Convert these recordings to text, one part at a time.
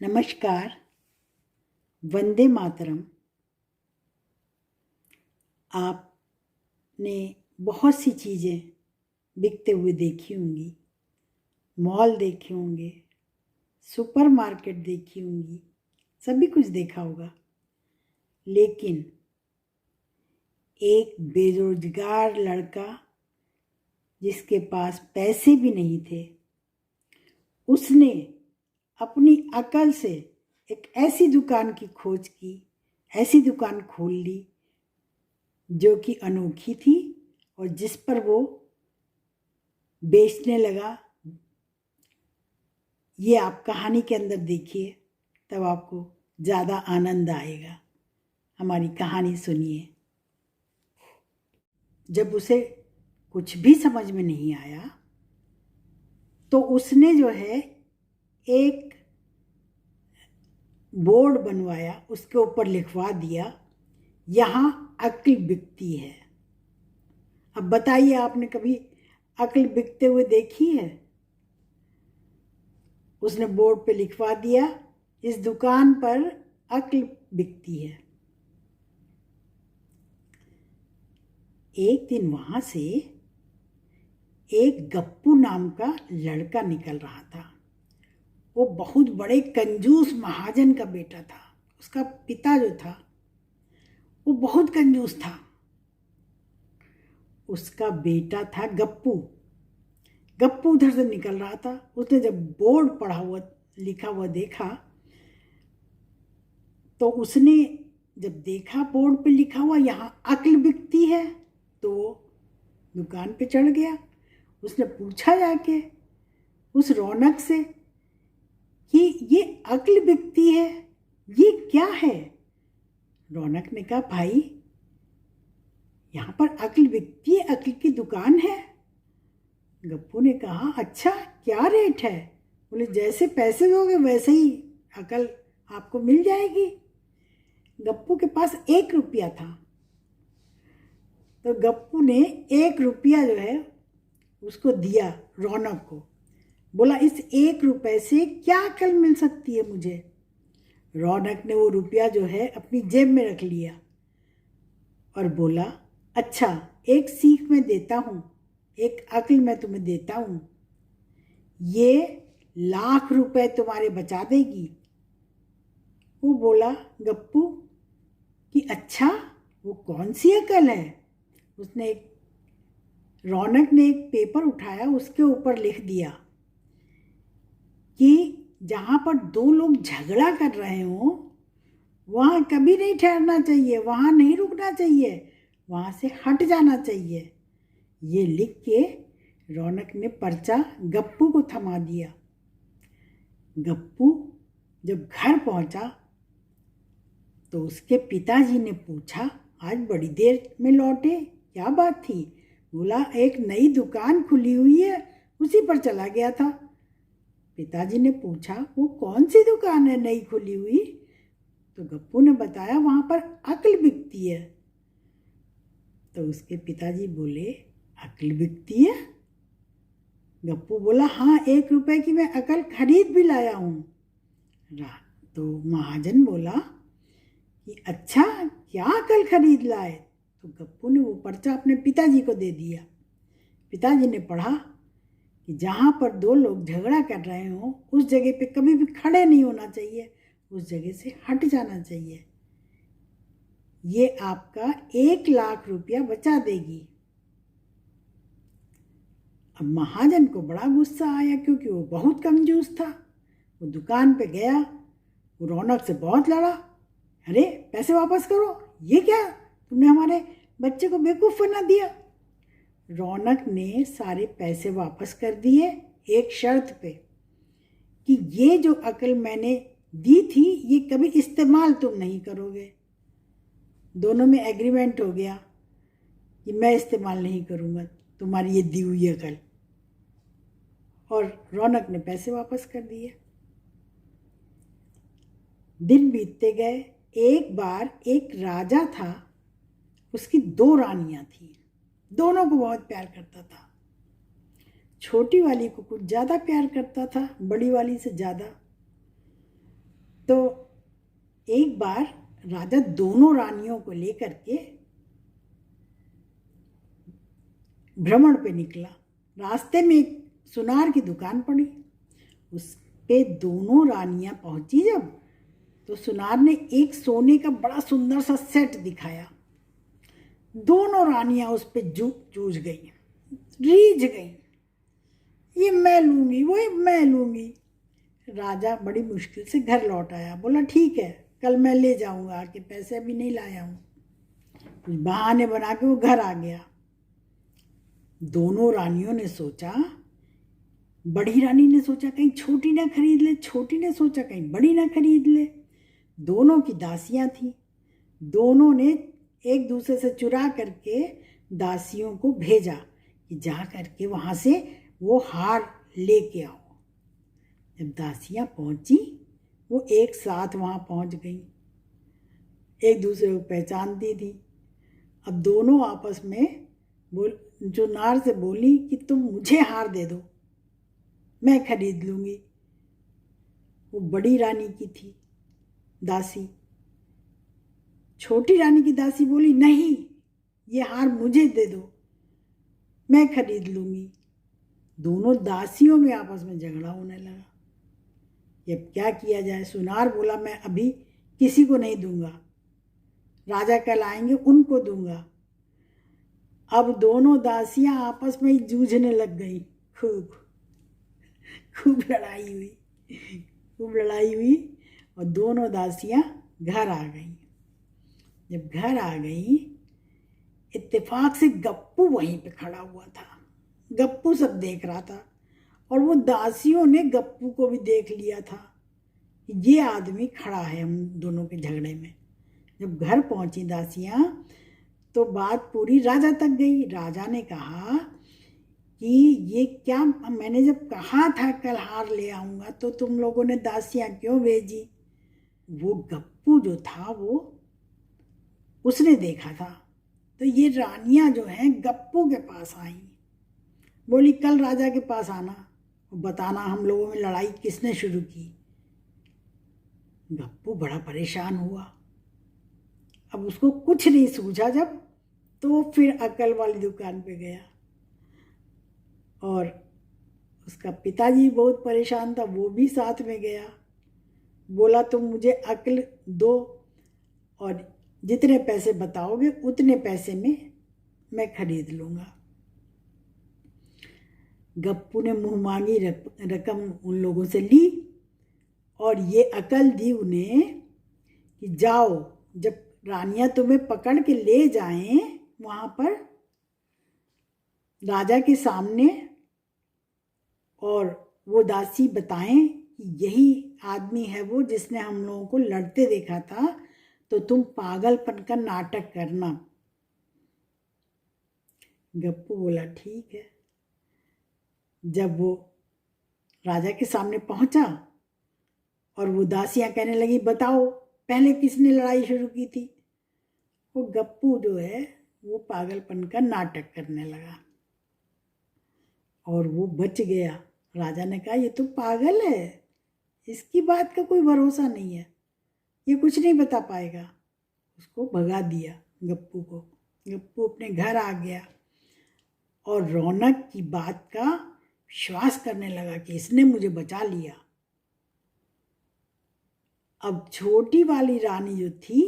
नमस्कार। वंदे मातरम। आपने बहुत सी चीज़ें बिकते हुए देखी होंगी, मॉल देखे होंगे, सुपरमार्केट देखी होंगी, सभी कुछ देखा होगा। लेकिन एक बेरोजगार लड़का जिसके पास पैसे भी नहीं थे, उसने अपनी अकल से एक ऐसी दुकान की खोज की, ऐसी दुकान खोल ली जो कि अनोखी थी और जिस पर वो बेचने लगा। ये आप कहानी के अंदर देखिए, तब आपको ज़्यादा आनंद आएगा। हमारी कहानी सुनिए। जब उसे कुछ भी समझ में नहीं आया तो उसने जो है एक बोर्ड बनवाया, उसके ऊपर लिखवा दिया, यहाँ अक्ल बिकती है। अब बताइए, आपने कभी अक्ल बिकते हुए देखी है? उसने बोर्ड पे लिखवा दिया, इस दुकान पर अक्ल बिकती है। एक दिन वहां से एक गप्पू नाम का लड़का निकल रहा था। वो बहुत बड़े कंजूस महाजन का बेटा था। उसका पिता जो था वो बहुत कंजूस था। उसका बेटा था गप्पू। गप्पू उधर से निकल रहा था। उसने जब बोर्ड पढ़ा हुआ लिखा हुआ देखा तो उसने जब देखा बोर्ड पे लिखा हुआ यहाँ अक्ल बिकती है, तो वो दुकान पे चढ़ गया। उसने पूछा जाके उस रौनक से कि ये अक्ल बिकती है, ये क्या है? रौनक ने कहा, भाई यहाँ पर अक्ल बिकती है, अक्ल की दुकान है। गप्पू ने कहा, अच्छा क्या रेट है? बोले, जैसे पैसे दोगे वैसे ही अकल आपको मिल जाएगी। गप्पू के पास 1 रुपया था, तो गप्पू ने 1 रुपया जो है उसको दिया रौनक को। बोला, इस 1 रुपए से क्या अकल मिल सकती है मुझे? रौनक ने वो रुपया जो है अपनी जेब में रख लिया और बोला, अच्छा एक सीख मैं देता हूँ, एक अक्ल मैं तुम्हें देता हूँ, ये लाख रुपए तुम्हारे बचा देगी। वो बोला गप्पू कि अच्छा वो कौन सी अकल है? रौनक ने एक पेपर उठाया, उसके ऊपर लिख दिया कि जहाँ पर 2 लोग झगड़ा कर रहे हों वहाँ कभी नहीं ठहरना चाहिए, वहाँ नहीं रुकना चाहिए, वहाँ से हट जाना चाहिए। ये लिख के रौनक ने पर्चा गप्पू को थमा दिया। गप्पू जब घर पहुंचा तो उसके पिताजी ने पूछा, आज बड़ी देर में लौटे, क्या बात थी? बोला, एक नई दुकान खुली हुई है, उसी पर चला गया था। पिताजी ने पूछा, वो कौन सी दुकान है नई खुली हुई? तो गप्पू ने बताया, वहाँ पर अक्ल बिकती है। तो उसके पिताजी बोले, अक्ल बिकती है? गप्पू बोला, हाँ 1 रुपए की मैं अकल खरीद भी लाया हूँ। तो महाजन बोला कि अच्छा क्या अकल खरीद लाए? तो गप्पू ने वो पर्चा अपने पिताजी को दे दिया। पिताजी ने पढ़ा कि जहाँ पर 2 लोग झगड़ा कर रहे हों उस जगह पे कभी भी खड़े नहीं होना चाहिए, उस जगह से हट जाना चाहिए। ये आपका 1 लाख रुपया बचा देगी। अब महाजन को बड़ा गुस्सा आया, क्योंकि वो बहुत कंजूस था। वो दुकान पे गया, वो रौनक से बहुत लड़ा, अरे पैसे वापस करो, ये क्या, तुमने हमारे बच्चे को बेवकूफ़ बना दिया। रौनक ने सारे पैसे वापस कर दिए, एक शर्त पे कि ये जो अकल मैंने दी थी ये कभी इस्तेमाल तुम नहीं करोगे। दोनों में एग्रीमेंट हो गया कि मैं इस्तेमाल नहीं करूँगा तुम्हारी ये दी हुई अकल। और रौनक ने पैसे वापस कर दिए। दिन बीतते गए। एक बार एक राजा था, उसकी 2 रानियां थी, दोनों को बहुत प्यार करता था। छोटी वाली को कुछ ज़्यादा प्यार करता था, बड़ी वाली से ज़्यादा। तो एक बार राजा दोनों रानियों को लेकर के भ्रमण पे निकला। रास्ते में एक सुनार की दुकान पड़ी, उस पे दोनों रानियां पहुंची जब, तो सुनार ने एक सोने का बड़ा सुंदर सा सेट दिखाया। दोनों रानियां उस पे जूझ गई, रीझ गई, ये मैं लूंगी, वो मैं लूंगी। राजा बड़ी मुश्किल से घर लौट आया। बोला ठीक है, कल मैं ले जाऊंगा, कि पैसे अभी नहीं लाया हूँ। कुछ बहाने बना के वो घर आ गया। दोनों रानियों ने सोचा, बड़ी रानी ने सोचा कहीं छोटी ना खरीद ले, छोटी ने सोचा कहीं बड़ी ना खरीद ले। दोनों की दासियां थी, दोनों ने एक दूसरे से चुरा करके दासियों को भेजा कि जा करके वहाँ से वो हार लेके आओ। जब दासियां पहुंची, वो एक साथ वहाँ पहुंच गई, एक दूसरे को पहचानती थी। अब दोनों आपस में सुनार से बोली कि तुम मुझे हार दे दो, मैं खरीद लूँगी। वो बड़ी रानी की थी दासी। छोटी रानी की दासी बोली नहीं, ये हार मुझे दे दो, मैं खरीद लूँगी। दोनों दासियों में आपस में झगड़ा होने लगा। अब क्या किया जाए? सुनार बोला मैं अभी किसी को नहीं दूंगा, राजा कल आएंगे उनको दूंगा। अब दोनों दासियां आपस में ही जूझने लग गई। खूब खूब लड़ाई हुई और दोनों दासियां घर आ गई। जब घर आ गई, इत्तेफाक से गप्पू वहीं पे खड़ा हुआ था। गप्पू सब देख रहा था और वो दासियों ने गप्पू को भी देख लिया था, ये आदमी खड़ा है हम दोनों के झगड़े में। जब घर पहुंची दासियां तो बात पूरी राजा तक गई। राजा ने कहा कि ये क्या, मैंने जब कहा था कल हार ले आऊँगा तो तुम लोगों ने दासियां क्यों भेजी? वो गप्पू जो था वो उसने देखा था, तो ये रानियां जो हैं गप्पू के पास आई, बोली कल राजा के पास आना, बताना हम लोगों में लड़ाई किसने शुरू की। गप्पू बड़ा परेशान हुआ। अब उसको कुछ नहीं सूझा जब, तो फिर अकल वाली दुकान पे गया और उसका पिताजी बहुत परेशान था, वो भी साथ में गया। बोला तुम मुझे अकल दो और जितने पैसे बताओगे उतने पैसे में मैं खरीद लूँगा। गप्पू ने मुँह मांगी रकम उन लोगों से ली और ये अकल दी उन्हें कि जाओ, जब रानियां तुम्हें पकड़ के ले जाएं वहाँ पर राजा के सामने और वो दासी बताएं कि यही आदमी है वो जिसने हम लोगों को लड़ते देखा था, तो तुम पागलपन का नाटक करना। गप्पू बोला ठीक है। जब वो राजा के सामने पहुंचा और वो दासियां कहने लगी बताओ पहले किसने लड़ाई शुरू की थी, वो गप्पू जो है वो पागलपन का नाटक करने लगा और वो बच गया। राजा ने कहा ये तो पागल है, इसकी बात का कोई भरोसा नहीं है, ये कुछ नहीं बता पाएगा। उसको भगा दिया गप्पू को। गप्पू अपने घर आ गया और रौनक की बात का विश्वास करने लगा कि इसने मुझे बचा लिया। अब छोटी वाली रानी जो थी,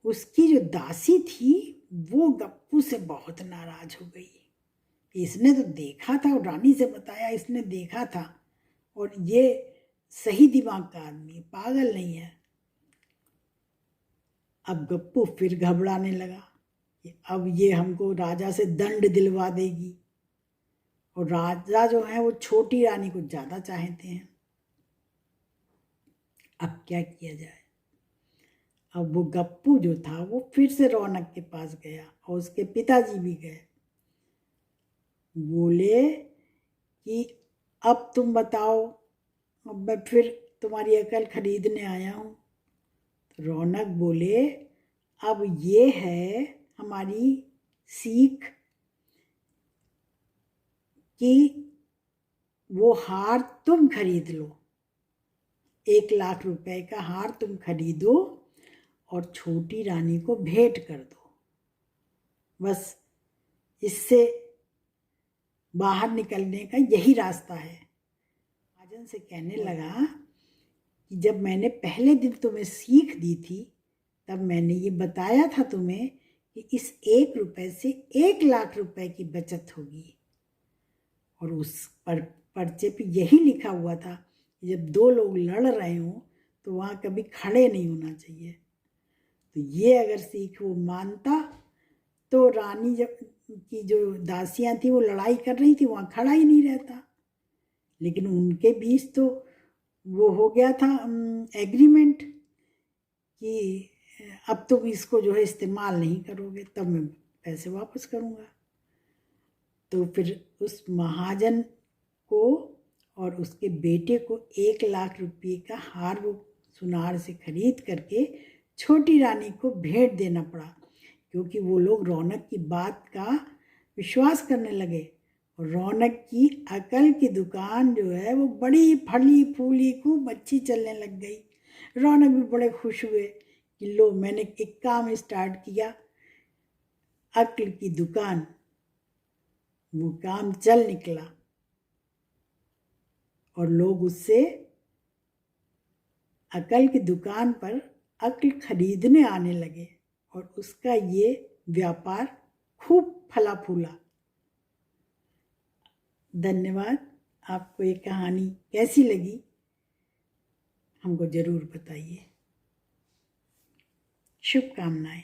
उसकी जो दासी थी, वो गप्पू से बहुत नाराज हो गई। इसने तो देखा था और रानी से बताया इसने देखा था और ये सही दिमाग का आदमी, पागल नहीं है। अब गप्पू फिर घबराने लगा कि अब ये हमको राजा से दंड दिलवा देगी और राजा जो है वो छोटी रानी को ज़्यादा चाहते हैं। अब क्या किया जाए? अब वो गप्पू जो था वो फिर से रौनक के पास गया और उसके पिताजी भी गए। बोले कि अब तुम बताओ, अब मैं फिर तुम्हारी अकल खरीदने आया हूँ। तो रौनक बोले अब ये है हमारी सीख कि वो हार तुम खरीद लो, 1 लाख रुपए का हार तुम खरीदो और छोटी रानी को भेंट कर दो। बस इससे बाहर निकलने का यही रास्ता है। महाजन से कहने लगा कि जब मैंने पहले दिन तुम्हें सीख दी थी तब मैंने ये बताया था तुम्हें कि इस 1 रुपए से 1 लाख रुपए की बचत होगी, और उस पर्चे पे यही लिखा हुआ था कि जब दो लोग लड़ रहे हों तो वहाँ कभी खड़े नहीं होना चाहिए। तो ये अगर सीख वो मानता तो रानी जब की जो दासियाँ थी वो लड़ाई कर रही थी वहाँ खड़ा ही नहीं रहता। लेकिन उनके बीच तो वो हो गया था एग्रीमेंट कि अब तुम इसको जो है इस्तेमाल नहीं करोगे, तब मैं पैसे वापस करूँगा। तो फिर उस महाजन को और उसके बेटे को 1 लाख रुपये का हार वो सुनार से खरीद करके छोटी रानी को भेंट देना पड़ा, क्योंकि वो लोग रौनक की बात का विश्वास करने लगे। और रौनक की अकल की दुकान जो है वो बड़ी फली फूली खूब अच्छी चलने लग गई। रौनक भी बड़े खुश हुए कि लो मैंने एक काम स्टार्ट किया, अक्ल की दुकान। वो काम चल निकला और लोग उससे अकल की दुकान पर अक्ल खरीदने आने लगे और उसका ये व्यापार खूब फला फूला। धन्यवाद। आपको ये कहानी कैसी लगी हमको ज़रूर बताइए। शुभकामनाएं।